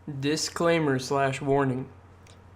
Disclaimer / warning.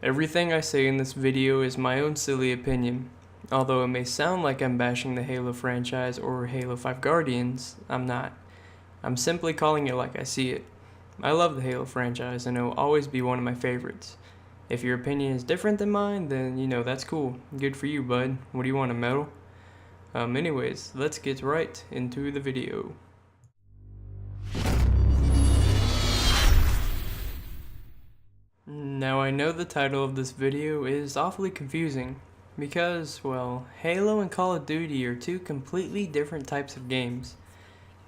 Everything I say in this video is my own silly opinion. Although it may sound like I'm bashing the Halo franchise or Halo 5 Guardians, I'm not. I'm simply calling it like I see it. I love the Halo franchise and it will always be one of my favorites. If your opinion is different than mine, then that's cool. Good for you, bud. What do you want, a medal? Anyways, let's get right into the video. Now I know the title of this video is awfully confusing because, well, Halo and Call of Duty are two completely different types of games,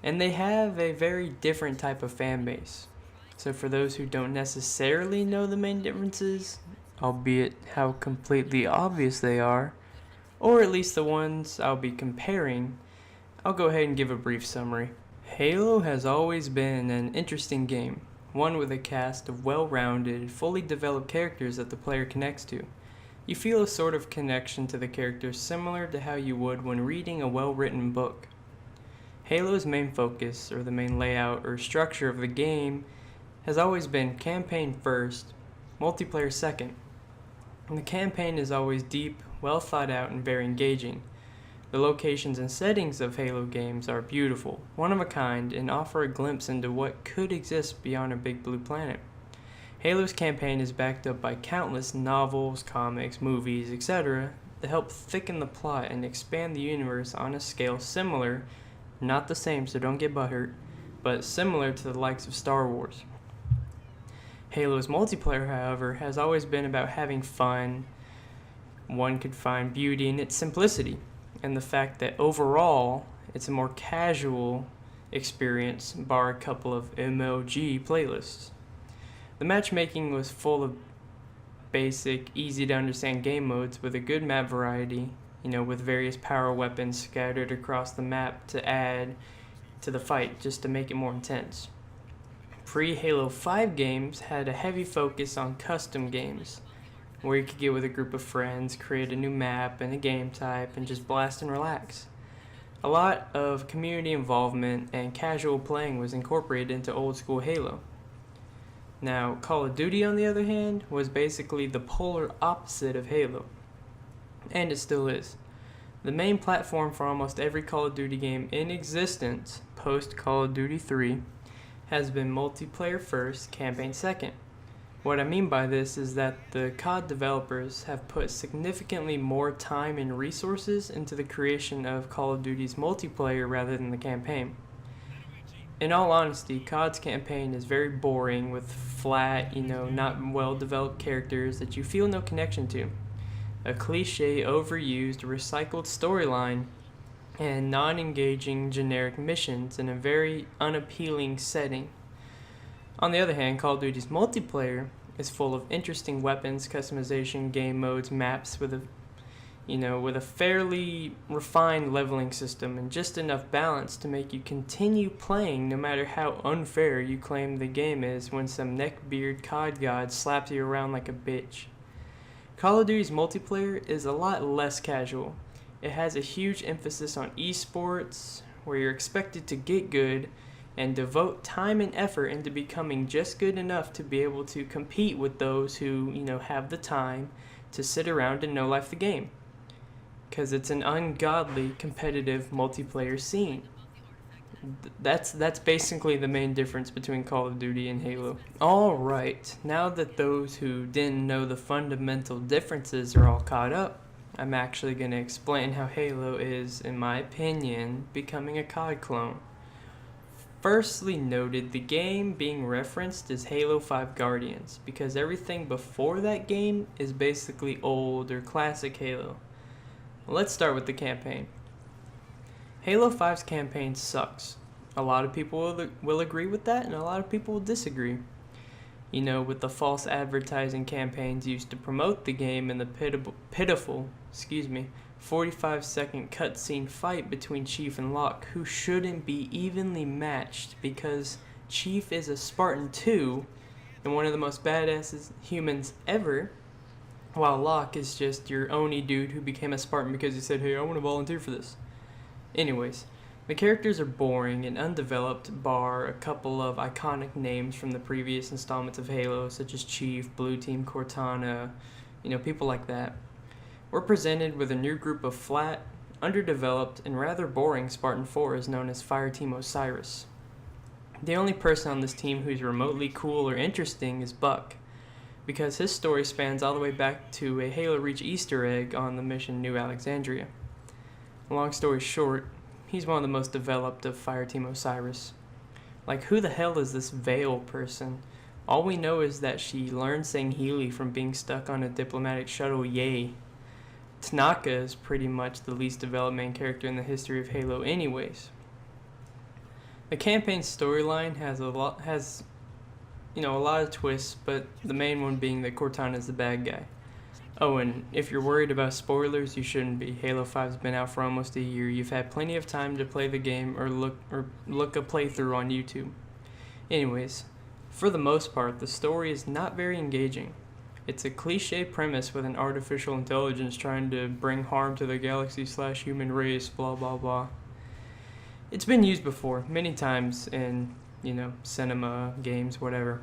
and they have a very different type of fan base. So for those who don't necessarily know the main differences, albeit how completely obvious they are, or at least the ones I'll be comparing, I'll go ahead and give a brief summary. Halo has always been an interesting game, one with a cast of well-rounded, fully developed characters that the player connects to. You feel a sort of connection to the characters similar to how you would when reading a well-written book. Halo's main focus, or the main layout or structure of the game, has always been campaign first, multiplayer second. And the campaign is always deep, well thought out, and very engaging. The locations and settings of Halo games are beautiful, one of a kind, and offer a glimpse into what could exist beyond a big blue planet. Halo's campaign is backed up by countless novels, comics, movies, etc. that help thicken the plot and expand the universe on a scale similar, not the same so don't get butthurt, but similar to the likes of Star Wars. Halo's multiplayer, however, has always been about having fun. One could find beauty in its simplicity, and the fact that overall it's a more casual experience, bar a couple of MLG playlists. The matchmaking was full of basic, easy to understand game modes with a good map variety, with various power weapons scattered across the map to add to the fight just to make it more intense. Pre-Halo 5 games had a heavy focus on custom games, where you could get with a group of friends, create a new map and a game type, and just blast and relax. A lot of community involvement and casual playing was incorporated into old school Halo. Now, Call of Duty, on the other hand, was basically the polar opposite of Halo, and it still is. The main platform for almost every Call of Duty game in existence, post Call of Duty 3, has been multiplayer first, campaign second. What I mean by this is that the CoD developers have put significantly more time and resources into the creation of Call of Duty's multiplayer rather than the campaign. In all honesty, CoD's campaign is very boring with flat, not well developed characters that you feel no connection to. A cliche, overused, recycled storyline, and non-engaging generic missions in a very unappealing setting. On the other hand, Call of Duty's multiplayer is full of interesting weapons, customization, game modes, maps with a fairly refined leveling system and just enough balance to make you continue playing no matter how unfair you claim the game is when some neckbeard COD god slaps you around like a bitch. Call of Duty's multiplayer is a lot less casual. It has a huge emphasis on esports, where you're expected to get good and devote time and effort into becoming just good enough to be able to compete with those who, have the time to sit around and no-life the game. Because it's an ungodly competitive multiplayer scene. That's basically the main difference between Call of Duty and Halo. Alright, now that those who didn't know the fundamental differences are all caught up, I'm actually going to explain how Halo is, in my opinion, becoming a CoD clone. Firstly noted, the game being referenced is Halo 5 Guardians, because everything before that game is basically old or classic Halo. Let's start with the campaign. Halo 5's campaign sucks. A lot of people will agree with that, and a lot of people will disagree. With the false advertising campaigns used to promote the game and the pitiful 45-second cutscene fight between Chief and Locke, who shouldn't be evenly matched because Chief is a Spartan too and one of the most badass humans ever, while Locke is just your Oni dude who became a Spartan because he said, hey, I want to volunteer for this. Anyways, The characters are boring and undeveloped, bar a couple of iconic names from the previous installments of Halo, such as Chief, Blue Team, Cortana, people like that. We're presented with a new group of flat, underdeveloped, and rather boring Spartan 4s known as Fireteam Osiris. The only person on this team who's remotely cool or interesting is Buck, because his story spans all the way back to a Halo Reach Easter egg on the mission New Alexandria. Long story short, he's one of the most developed of Fireteam Osiris. Like, who the hell is this Veil person? All we know is that she learned Sangheili from being stuck on a diplomatic shuttle, yay. Tanaka is pretty much the least developed main character in the history of Halo anyways. The campaign storyline has a lot of twists, but the main one being that Cortana is the bad guy. Oh, and if you're worried about spoilers, you shouldn't be. Halo 5's been out for almost a year. You've had plenty of time to play the game or look a playthrough on YouTube. Anyways, for the most part, the story is not very engaging. It's a cliche premise with an artificial intelligence trying to bring harm to the galaxy/human race, blah blah blah. It's been used before, many times in, cinema, games, whatever.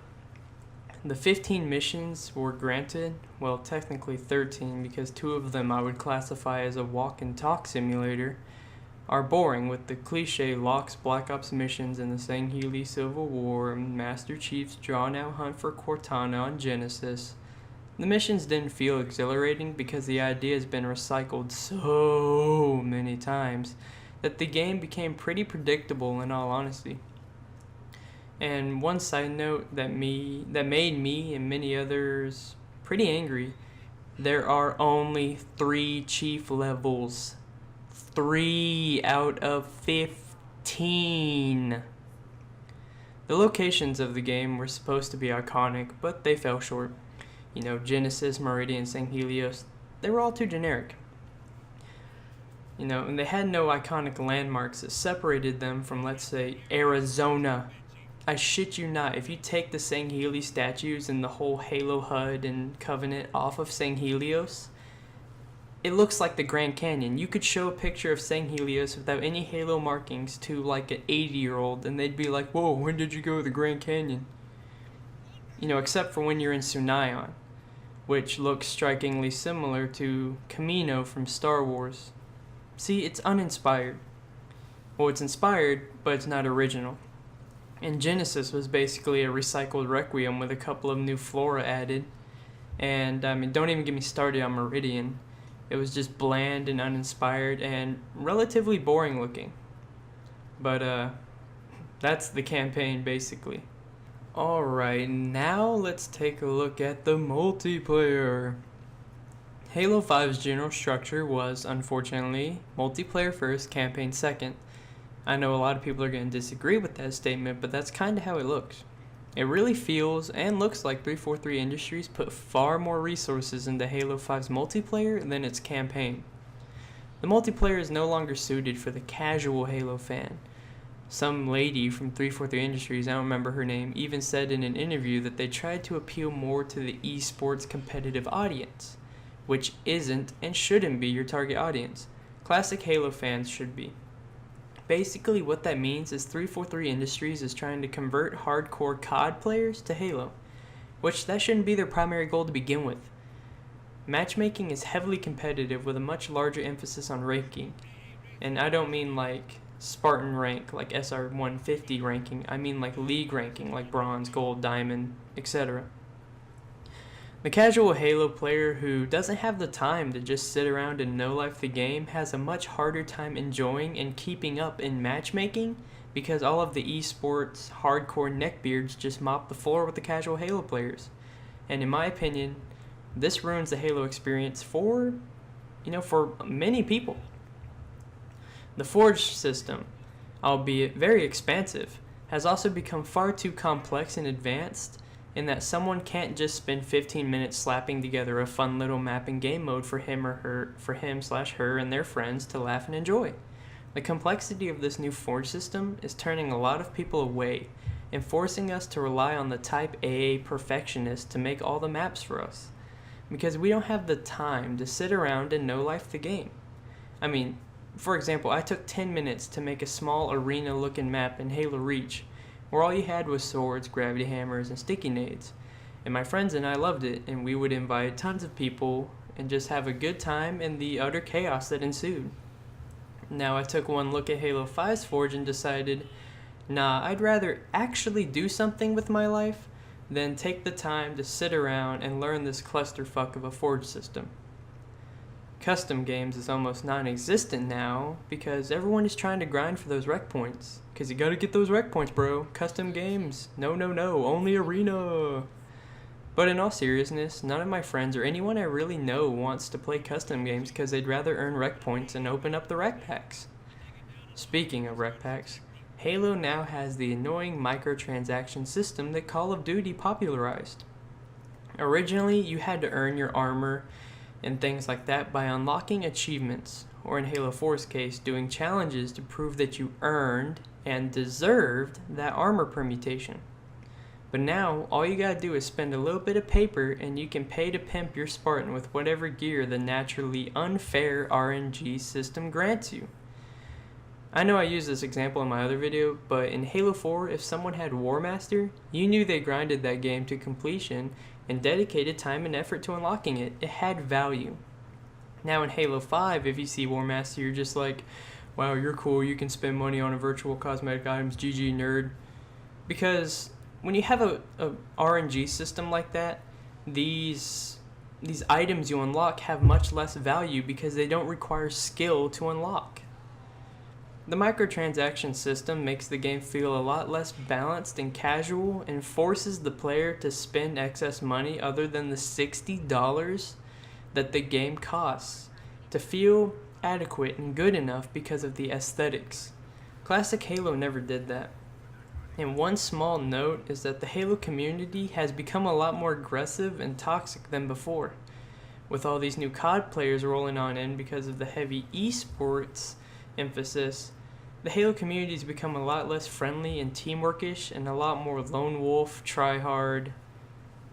The 15 missions were granted, well, technically 13, because 2 of them I would classify as a walk and talk simulator, are boring, with the cliche Locke's Black Ops missions in the Sangheili Civil War and Master Chief's drawn-out hunt for Cortana on Genesis. The missions didn't feel exhilarating because the idea has been recycled so many times that the game became pretty predictable in all honesty. And one side note that made me and many others pretty angry, there are only 3 chief levels. 3 out of 15. The locations of the game were supposed to be iconic, but they fell short. Genesis, Meridian, Sanghelios, they were all too generic. And they had no iconic landmarks that separated them from, let's say, Arizona. I shit you not, if you take the Sangheili statues and the whole Halo HUD and Covenant off of Sanghelios, it looks like the Grand Canyon. You could show a picture of Sanghelios without any Halo markings to like an 80-year-old and they'd be like, whoa, when did you go to the Grand Canyon? Except for when you're in Sunayon, which looks strikingly similar to Camino from Star Wars. See, it's uninspired. Well, it's inspired, but it's not original. And Genesis was basically a recycled Requiem with a couple of new flora added. And, don't even get me started on Meridian. It was just bland and uninspired and relatively boring looking. But, that's the campaign, basically. Alright, now let's take a look at the multiplayer. Halo 5's general structure was, unfortunately, multiplayer first, campaign second. I know a lot of people are going to disagree with that statement, but that's kind of how it looks. It really feels and looks like 343 Industries put far more resources into Halo 5's multiplayer than its campaign. The multiplayer is no longer suited for the casual Halo fan. Some lady from 343 Industries, I don't remember her name, even said in an interview that they tried to appeal more to the esports competitive audience, which isn't and shouldn't be your target audience. Classic Halo fans should be. Basically, what that means is 343 Industries is trying to convert hardcore CoD players to Halo, which that shouldn't be their primary goal to begin with. Matchmaking is heavily competitive with a much larger emphasis on ranking, and I don't mean like Spartan rank, like SR 150 ranking, I mean like league ranking, like bronze, gold, diamond, etc. The casual Halo player who doesn't have the time to just sit around and no-life the game has a much harder time enjoying and keeping up in matchmaking because all of the esports hardcore neckbeards just mop the floor with the casual Halo players. And in my opinion, this ruins the Halo experience for many people. The Forge system, albeit very expansive, has also become far too complex and advanced in that someone can't just spend 15 minutes slapping together a fun little map and game mode for him/her and their friends to laugh and enjoy. The complexity of this new Forge system is turning a lot of people away and forcing us to rely on the type AA perfectionist to make all the maps for us, because we don't have the time to sit around and no-life the game. For example, I took 10 minutes to make a small arena looking map in Halo Reach, where all you had was swords, gravity hammers, and sticky nades. And my friends and I loved it, and we would invite tons of people and just have a good time in the utter chaos that ensued. Now I took one look at Halo 5's Forge and decided, nah, I'd rather actually do something with my life than take the time to sit around and learn this clusterfuck of a Forge system. Custom games is almost non-existent now because everyone is trying to grind for those rec points. Cause you gotta get those rec points, bro. Custom games, no, only arena. But in all seriousness, none of my friends or anyone I really know wants to play custom games because they'd rather earn rec points and open up the rec packs. Speaking of rec packs, Halo now has the annoying microtransaction system that Call of Duty popularized. Originally, you had to earn your armor and things like that by unlocking achievements, or in Halo 4's case, doing challenges to prove that you earned and deserved that armor permutation. But now, all you gotta do is spend a little bit of paper and you can pay to pimp your Spartan with whatever gear the naturally unfair RNG system grants you. I know I used this example in my other video, but in Halo 4, if someone had War Master, you knew they grinded that game to completion and dedicated time and effort to unlocking it. It had value. Now in Halo 5, if you see War Master, you're just like, wow, you're cool, you can spend money on a virtual cosmetic items, GG nerd. Because when you have a RNG system like that, these items you unlock have much less value because they don't require skill to unlock. The microtransaction system makes the game feel a lot less balanced and casual and forces the player to spend excess money other than the $60 that the game costs to feel adequate and good enough because of the aesthetics. Classic Halo never did that. And one small note is that the Halo community has become a lot more aggressive and toxic than before. With all these new CoD players rolling on in because of the heavy esports emphasis, the Halo community has become a lot less friendly and teamworkish and a lot more lone wolf, try hard.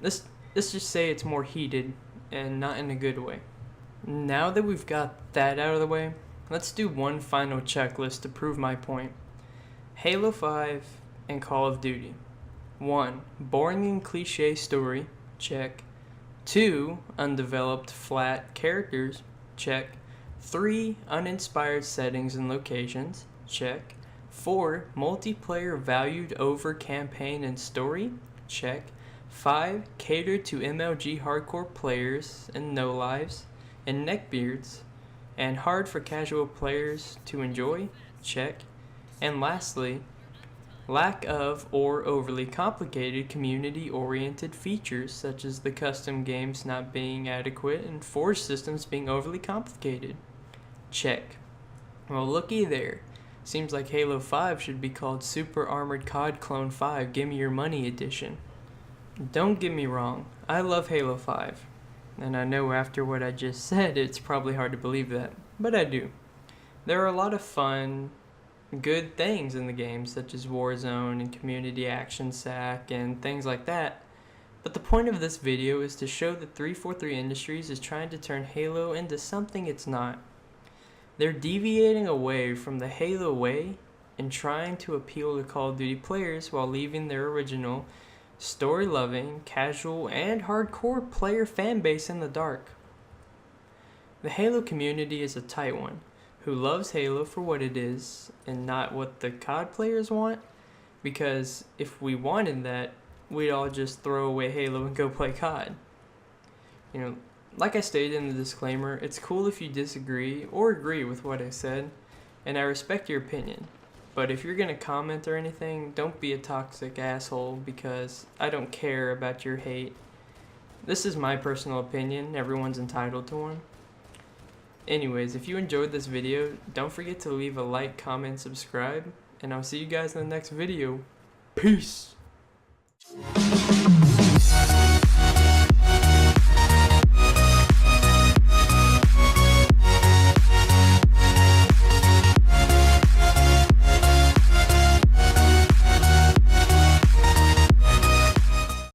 Let's just say it's more heated and not in a good way. Now that we've got that out of the way, let's do one final checklist to prove my point. Halo 5 and Call of Duty. 1. Boring and cliche story. Check. 2. Undeveloped flat characters. Check. 3. Uninspired settings and locations. Check. 4. Multiplayer valued over campaign and story. Check. 5. Catered to MLG hardcore players and no lives and neckbeards and hard for casual players to enjoy. Check. And lastly, lack of or overly complicated community-oriented features such as the custom games not being adequate and Forge systems being overly complicated. Check. Well, looky there. Seems like Halo 5 should be called Super Armored COD Clone 5 Gimme Your Money Edition. Don't get me wrong, I love Halo 5. And I know after what I just said, it's probably hard to believe that, but I do. There are a lot of fun, good things in the game, such as Warzone and Community Action Sack and things like that. But the point of this video is to show that 343 Industries is trying to turn Halo into something it's not. They're deviating away from the Halo way and trying to appeal to Call of Duty players while leaving their original, story-loving, casual, and hardcore player fanbase in the dark. The Halo community is a tight one, who loves Halo for what it is and not what the COD players want, because if we wanted that, we'd all just throw away Halo and go play COD. You know, like I stated in the disclaimer, it's cool if you disagree or agree with what I said, and I respect your opinion. But if you're gonna comment or anything, don't be a toxic asshole because I don't care about your hate. This is my personal opinion, everyone's entitled to one. Anyways, if you enjoyed this video, don't forget to leave a like, comment, subscribe, and I'll see you guys in the next video. Peace!